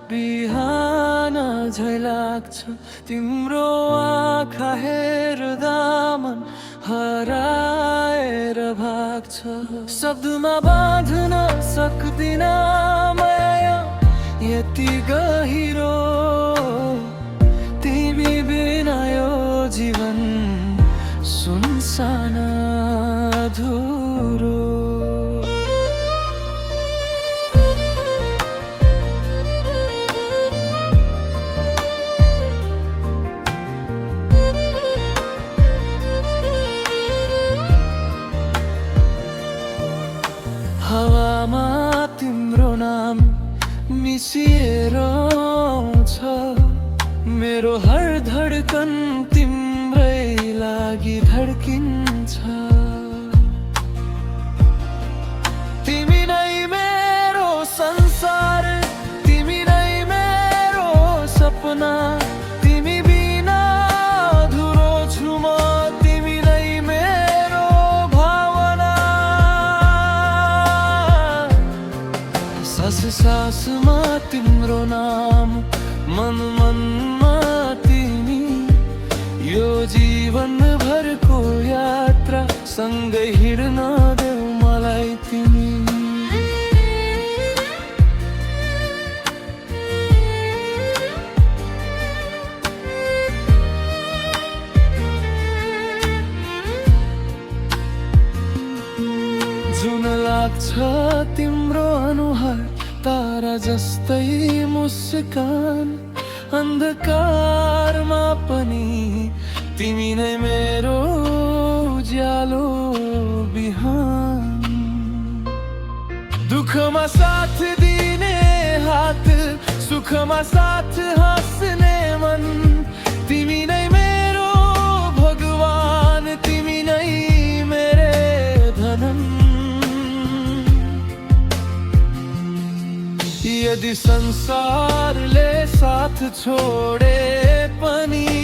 बिहान झै लाग्छ तिम्रो आँखा हेर्दा मन हराएर भाग्छ। शब्दमा बाँध्न सक्दिन माया यति गहिरो, तिमी बिना यो जीवन सुनसान अधुरो। हावामा तिम्रो नाम मिसिएर आउँछ, मेरो हर धड्कन तिम्रै लागि धड्किन्छ। तिमी नै मेरो संसार, तिमी नै मेरो सपना, तिमी बिना अधुरो छु म, तिमी नै मेरो भावना। सास सासमा तिम्रो नाम, मन मनमा तिमी, यो जीवन भरको यात्रा सँगै हिँड्न देऊ मलाई तिमी। जुन लाग्छ तिम्रो अनुहार तारा जस्तै मुस्कान, अन्धकारमा पनि तिमी नै मेरो उज्यालो बिहान। दुःखमा साथ दिने हात, सुखमा साथ हाँस्ने मन, तिमी नै मेरो भगवान, तिमी नै मेरे धनम। यदि संसारले साथ छोडे पनि